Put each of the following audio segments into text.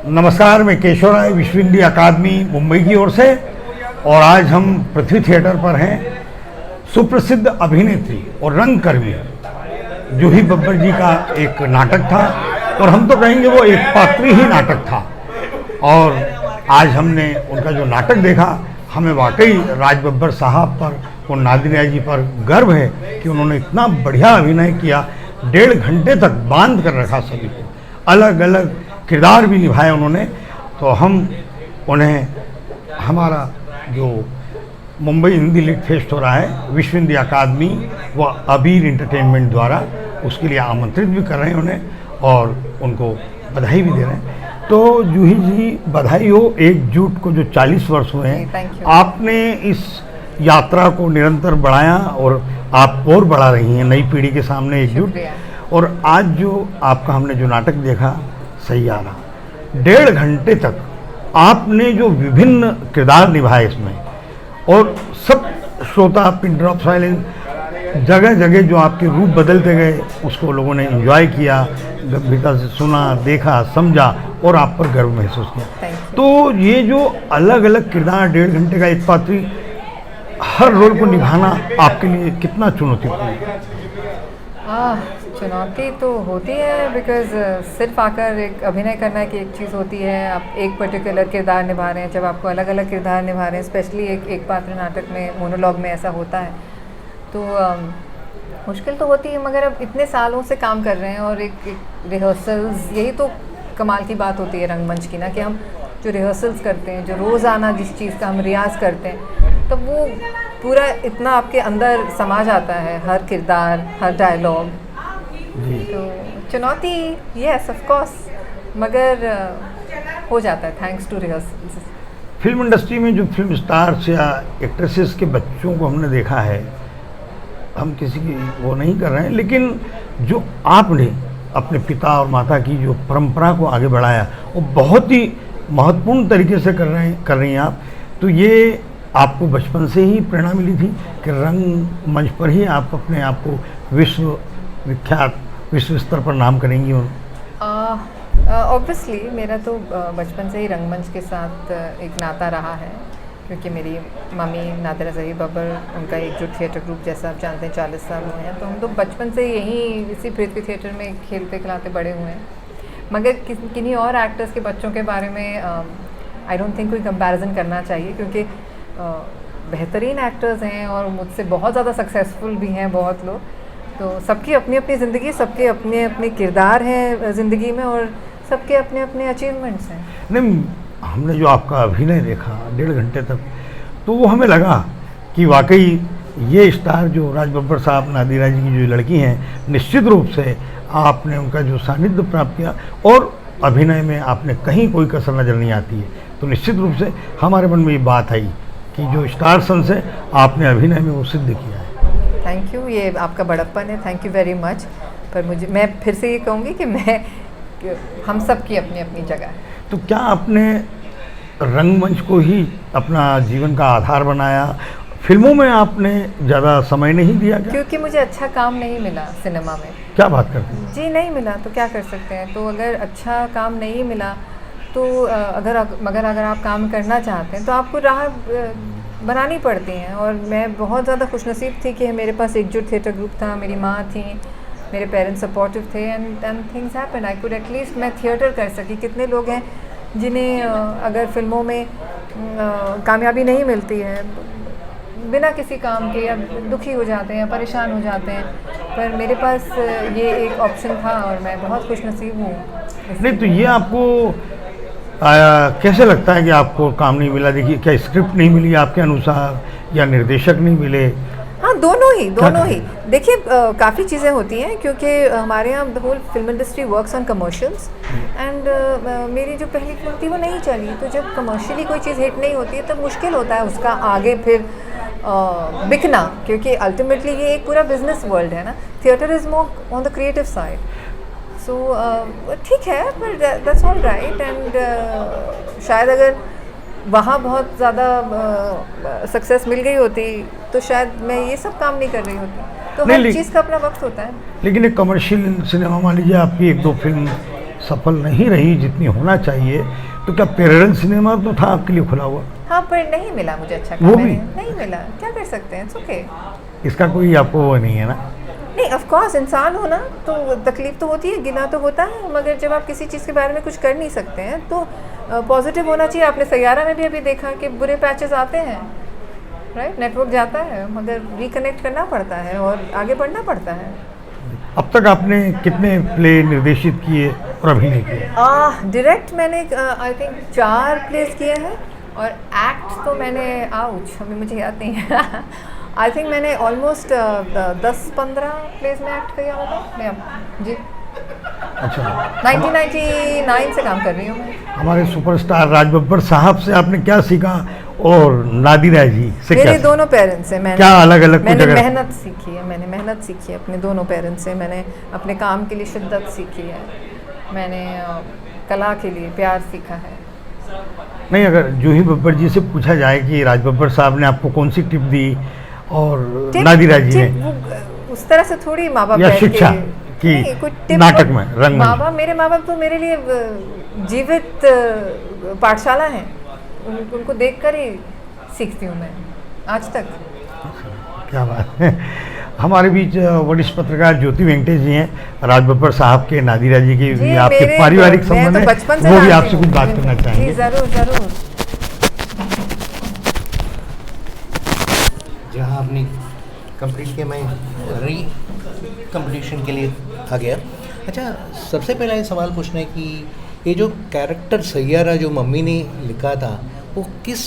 नमस्कार, मैं केशव राय विश्व हिंदी अकादमी मुंबई की ओर से। और आज हम पृथ्वी थिएटर पर हैं। सुप्रसिद्ध अभिनेत्री और रंगकर्मी जूही बब्बर जी का एक नाटक था, और हम तो कहेंगे वो एक पात्री ही नाटक था। और आज हमने उनका जो नाटक देखा, हमें वाकई राज बब्बर साहब पर और नादिरा जी पर गर्व है कि उन्होंने इतना बढ़िया अभिनय किया। 1.5 घंटे तक बांध कर रखा सभी को, अलग अलग किरदार भी निभाए उन्होंने। तो हम उन्हें हमारा जो मुंबई हिंदी लिट फेस्ट हो रहा है विश्व हिंदी अकादमी व अबीर एंटरटेनमेंट द्वारा, उसके लिए आमंत्रित भी कर रहे हैं उन्हें, और उनको बधाई भी दे रहे हैं। तो जूही जी, बधाई हो एकजुट को जो 40 वर्ष हुए हैं। आपने इस यात्रा को निरंतर बढ़ाया और आप और बढ़ा रही हैं नई पीढ़ी के सामने एकजुट। और आज जो आपका हमने जो नाटक देखा सैयारा, 1.5 घंटे तक आपने जो विभिन्न किरदार निभाए इसमें, और सब श्रोता पिन ड्रॉप साइलेंस, जगह जगह जो आपके रूप बदलते गए उसको लोगों ने एंजॉय किया, गंभीरता से सुना, देखा, समझा और आप पर गर्व महसूस किया। तो ये जो अलग अलग किरदार, 1.5 घंटे का एक पात्री, हर रोल को निभाना आपके लिए कितना चुनौतीपूर्ण? चुनौती तो होती है, बिकॉज सिर्फ आकर एक अभिनय करना की एक चीज़ होती है। आप एक पर्टिकुलर किरदार निभा रहे हैं, जब आपको अलग अलग किरदार निभा रहे हैं, स्पेशली एक पात्र नाटक में, मोनोलॉग में ऐसा होता है, तो मुश्किल तो होती है। मगर अब इतने सालों से काम कर रहे हैं, और एक रिहर्सल्स, यही तो कमाल की बात होती है रंगमंच की ना, कि हम जो रिहर्सल्स करते हैं, जो रोज़ाना जिस चीज़ का हम रियाज़ करते हैं, तब वो पूरा इतना आपके अंदर समा जाता है, हर किरदार, हर डायलॉग। तो चुनौती यस ऑफ कोर्स, मगर हो जाता है thanks to rehearsals. Film industry में जो फिल्म स्टार्स या एक्ट्रेसेस के बच्चों को हमने देखा है, हम किसी की वो नहीं कर रहे हैं, लेकिन जो आपने अपने पिता और माता की जो परंपरा को आगे बढ़ाया, वो बहुत ही महत्वपूर्ण तरीके से कर रही हैं आप। तो ये आपको बचपन से ही प्रेरणा मिली थी कि रंग मंच पर ही आप अपने आप को विश्व विख्यात, विश्व स्तर पर नाम करेंगी? ऑब्वियसली मेरा तो बचपन से ही रंगमंच के साथ एक नाता रहा है, क्योंकि मेरी मम्मी नादिरा ज़हीर बब्बर, उनका एकजुट थिएटर ग्रुप, जैसा आप जानते हैं, 40 साल हुए हैं। तो हम तो बचपन से यहीं इसी पृथ्वी थिएटर में खेलते खिलाते बड़े हुए हैं। मगर किन्हीं और एक्टर्स के बच्चों के बारे में आई डोंट थिंक कोई कंपैरिजन करना चाहिए, क्योंकि बेहतरीन एक्टर्स हैं और मुझसे बहुत ज़्यादा सक्सेसफुल भी हैं बहुत लोग। तो सबकी अपनी अपनी ज़िंदगी, सबके अपने अपने किरदार हैं ज़िंदगी में, और सबके अपने अपने अचीवमेंट्स हैं। नहीं, हमने जो आपका अभिनय देखा 1.5 घंटे तक, तो वो हमें लगा कि वाकई ये स्टार जो राज बब्बर साहब, नादिरा जी की जो लड़की हैं, निश्चित रूप से आपने उनका जो सानिध्य प्राप्त किया, और अभिनय में आपने कहीं कोई कसर नज़र नहीं आती है। तो निश्चित रूप से हमारे मन में ये बात आई कि जो स्टार सन से आपने अभिनय में वो सिद्ध किया है। थैंक यू, ये आपका बड़प्पन है, थैंक यू वेरी मच। पर मैं फिर से ये कहूँगी कि हम सब की अपनी अपनी जगह है। तो क्या आपने रंगमंच को ही अपना जीवन का आधार बनाया? फिल्मों में आपने ज़्यादा समय नहीं दिया क्या? क्योंकि मुझे अच्छा काम नहीं मिला सिनेमा में। क्या बात करते हैं जी? नहीं मिला तो क्या कर सकते हैं। तो अगर अच्छा काम नहीं मिला, तो अगर आप काम करना चाहते हैं तो आपको राह बनानी पड़ती हैं। और मैं बहुत ज़्यादा खुशनसीब थी कि मेरे पास एकजुट थिएटर ग्रुप था, मेरी माँ थी, मेरे पेरेंट्स सपोर्टिव थे, and things happen. I could at least मैं थिएटर कर सकी। कितने लोग हैं जिन्हें अगर फिल्मों में कामयाबी नहीं मिलती है, बिना किसी काम के, या दुखी हो जाते हैं, परेशान हो जाते हैं, पर मेरे पास ये एक ऑप्शन था और मैं बहुत खुशनसीब हूँ। नहीं, तो ये आपको कैसे लगता है कि आपको काम नहीं मिला? देखिए, क्या स्क्रिप्ट नहीं मिली आपके अनुसार, या निर्देशक नहीं मिले? हाँ, दोनों ही। देखिए, काफ़ी चीज़ें होती हैं, क्योंकि हमारे यहाँ the whole film industry works on commercials, and मेरी जो पहली फिल्म थी वो नहीं चली। तो जब कमर्शियली कोई चीज़ हिट नहीं होती है, तब मुश्किल होता है उसका आगे फिर बिकना, क्योंकि अल्टीमेटली ये एक पूरा बिजनेस वर्ल्ड है ना। Theatre is more on the creative side. So ठीक है, पर दैट्स ऑल राइट। एंड शायद अगर वहाँ बहुत ज़्यादा सक्सेस मिल गई होती तो शायद मैं ये सब काम नहीं कर रही होती। तो हर चीज़ का अपना वक्त होता है। लेकिन एक कमर्शियल सिनेमा, मान लीजिए आपकी 1-2 फिल्म सफल नहीं रही जितनी होना चाहिए, तो क्या पेरेंट सिनेमा तो था आपके लिए खुला हुआ? हाँ, पर नहीं मिला मुझे अच्छा वो काम, भी? नहीं मिला, क्या कर सकते हैं, इट्स ओके। इसका कोई आपको वो नहीं है ना? नहीं, ऑफ कोर्स इंसान हो ना तो तकलीफ तो होती है, गिला तो होता है, मगर जब आप किसी चीज़ के बारे में कुछ कर नहीं सकते हैं तो पॉजिटिव होना चाहिए। आपने सैयारा में भी अभी देखा कि बुरे पैचेस आते हैं, राइट, नेटवर्क जाता है, मगर रिकनेक्ट करना पड़ता है और आगे बढ़ना पड़ता है। अब तक आपने कितने प्ले निर्देशित किए और अभिनय किए? डायरेक्ट मैंने आई थिंक 4 प्लेस किए हैं, और एक्ट तो मैंने आउच अभी मुझे याद नहीं है आई थिंक मैंने ऑलमोस्ट 10-15 प्लेस में एक्ट किया होगा मैं जी। अच्छा, 1999 से काम कर रही हूँ मैं। हमारे सुपरस्टार राज बब्बर साहब से आपने क्या सीखा और नादिरा जी से क्या मेरे सीखा? दोनों पेरेंट्स से मैंने क्या अलग-अलग कुछ मैंने अगर- मेहनत सीखी है, मैंने मेहनत सीखी है अपने दोनों पेरेंट्स से। मैंने अपने काम के लिए शिद्दत सीखी है, मैंने कला के लिए प्यार सीखा है। नहीं, अगर जूही बब्बर जी से पूछा जाए कि राज बब्बर साहब ने आपको कौन सी टिप दी और नादिरा जी ने, वो उस तरह से थोड़ी माँ बाप या बैठ के- शिक्षा की नहीं, कोई टिप नाटक तो- में, रंगमंच? मेरे माँ बाप तो मेरे लिए जीवित पाठशाला हैं, उनको देखकर ही सीखती हूँ मैं आज तक। क्या बात है। हमारे बीच वरिष्ठ पत्रकार ज्योति वेंकटेश जी हैं, राज बब्बर साहब के, नादिरा जी के भी आपके मेरे पारिवारिक मैं संबंध तो है, बचपन से वो भी जानती आपसे हूँ। कुछ बात करना जी चाहेंगे? ज़रूर ज़रूर। जहाँ आपने कंप्लीट किया, मैं री कंप्लीशन के लिए आ गया। अच्छा, सबसे पहला ये सवाल पूछना है कि ये जो कैरेक्टर सैयारा जो मम्मी ने लिखा था, वो किस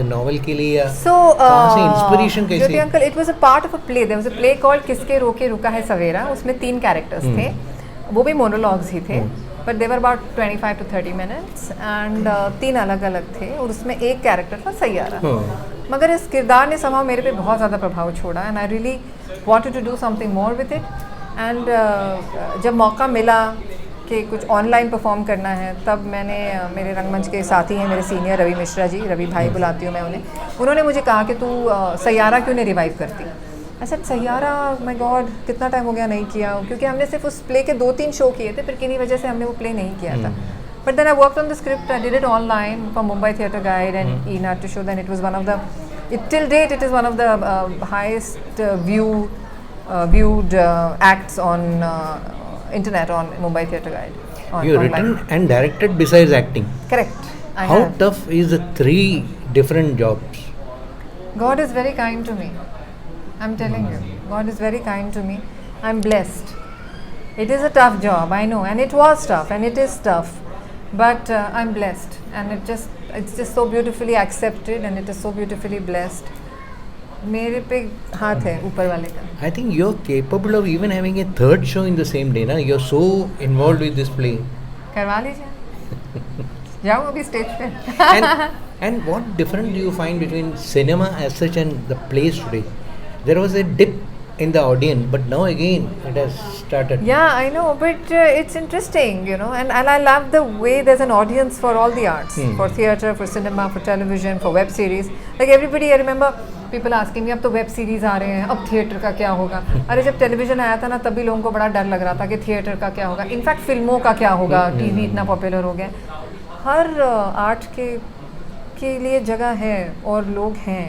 नॉवेल के लिए या कहाँ से इंस्पिरेशन कैसे? Jyoti uncle, it was a part of a play. There was a play called Kiske Roke रुका है सवेरा। उसमें 3 कैरेक्टर्स थे, वो भी मोनोलॉग्स ही थे, but they were about 25 to 30 minutes and 3 अलग अलग थे, और उसमें एक कैरेक्टर था सैयारा। मगर इस किरदार ने somehow मेरे पे बहुत ज़्यादा प्रभाव छोड़ा, and I really wanted to do something more with it. And जब मौका मिला कि कुछ ऑनलाइन परफॉर्म करना है, तब मैंने मेरे रंगमंच के साथी हैं, मेरे सीनियर रवि मिश्रा जी, रवि भाई बुलाती हूँ मैं उन्हें, उन्होंने मुझे कहा कि तू सैयारा क्यों नहीं रिवाइव करती। ऐसा सैयारा, माय गॉड, कितना टाइम हो गया नहीं किया, क्योंकि हमने सिर्फ उस प्ले के 2-3 शो किए थे, फिर किन्हीं वजह से हमने वो प्ले नहीं किया था। But then I worked on the script, I did it online for Mumbai theatre guide and Enatya show. Then it was one of the, till date it is one of the highest viewed acts on internet on Mumbai Theatre Guide. You written and directed besides acting. Correct. I How have. tough is the 3 different jobs? God is very kind to me. I'm telling you, God is very kind to me. I'm blessed. It is a tough job, I know, and it was tough, and it is tough. But I'm blessed, and it's just so beautifully accepted, and it is so beautifully blessed. मेरे पे हाथ है ऊपर वाले का। I think you're capable of even having a 3rd show in the same day, na? You're so involved with this play. करवा लीजिए, जाऊँ अभी स्टेज पे। And what difference do you find between cinema as such and the plays today? There was a dip in the audience, but now again it has started. Yeah, I know, but it's interesting, you know, and I love the way there's an audience for all the arts, for theatre, for cinema, for television, for web series. Like everybody, I remember people asking me, अब तो web series आ रहे हैं, अब theatre का क्या होगा? अरे जब टेलीविज़न आया था ना, तभी लोगों को बड़ा डर लग रहा था कि थिएटर का क्या होगा, इनफैक्ट फिल्मों का क्या होगा, टीवी इतना पॉपुलर हो गया। हर आर्ट के लिए जगह है और लोग हैं,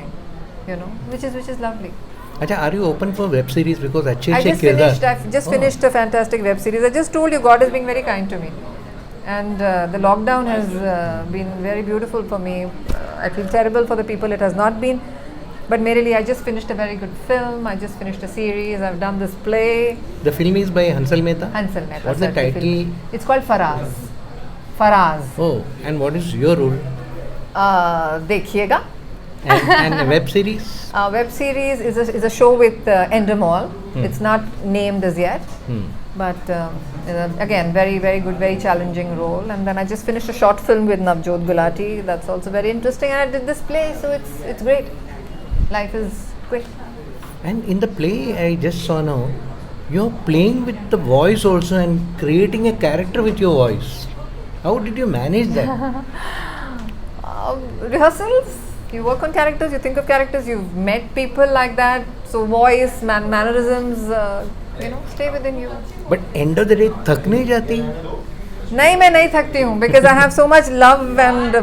you know, which is lovely. Acha, are you open for web series? Because I अच्छे just किरदार. finished a fantastic web series. I just told you, God is being very kind to me, and the lockdown has been very beautiful for me. I feel terrible for the people it has not been, but merely I just finished a very good film. I just finished a series. I've done this play. The film is by Hansal Mehta. Hansal Mehta. What's the sir, title? film. It's called Faraz. Faraz. Oh, and what is your role? देखिएगा. And web series? Web series is a show with Endemol. It's not named as yet. But again, very, very good, very challenging role. And then I just finished a short film with Navjot Gulati. That's also very interesting. And I did this play, so it's great. Life is quick. And in the play, I just saw now, you're playing with the voice also and creating a character with your voice. How did you manage that? Rehearsals. You work on characters. You think of characters. You've met people like that. So voice, mannerisms, stay within you. But end of the day, थक नहीं जाती? नहीं, मैं नहीं थकती हूँ because I have so much love and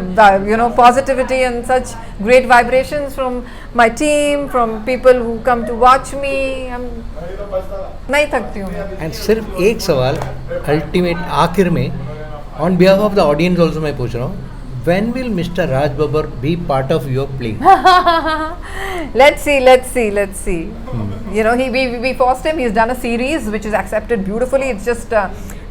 positivity and such great vibrations from my team, from people who come to watch me. नहीं थकती हूँ मैं. एंड सिर्फ एक सवाल अल्टीमेट आखिर में, on behalf of the audience also मैं पूछ रहा हूँ, when will mister Raj Babbar be part of your play? Let's see. We forced him. He's done a series which is accepted beautifully. It's just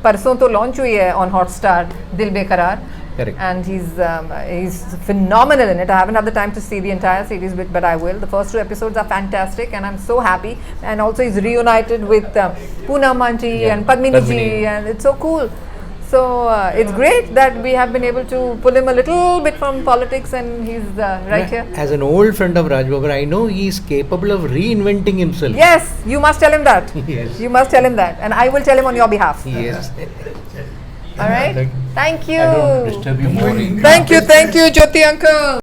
परसों तो लॉन्च हुई है on Hotstar, दिल बेकरार. Correct. And he's phenomenal in it. I haven't had the time to see the entire series, but I will. The first 2 episodes are fantastic, and I'm so happy. And also, he's reunited with Poonam Aunty and Padmini ji, and it's so cool. So it's great that we have been able to pull him a little bit from politics, and he's right here. As an old friend of Raj Babbar, I know he is capable of reinventing himself. Yes, you must tell him that. Yes. You must tell him that, and I will tell him on your behalf. Yes. All right. Thank you. I don't disturb you more. Thank you, Jyoti uncle.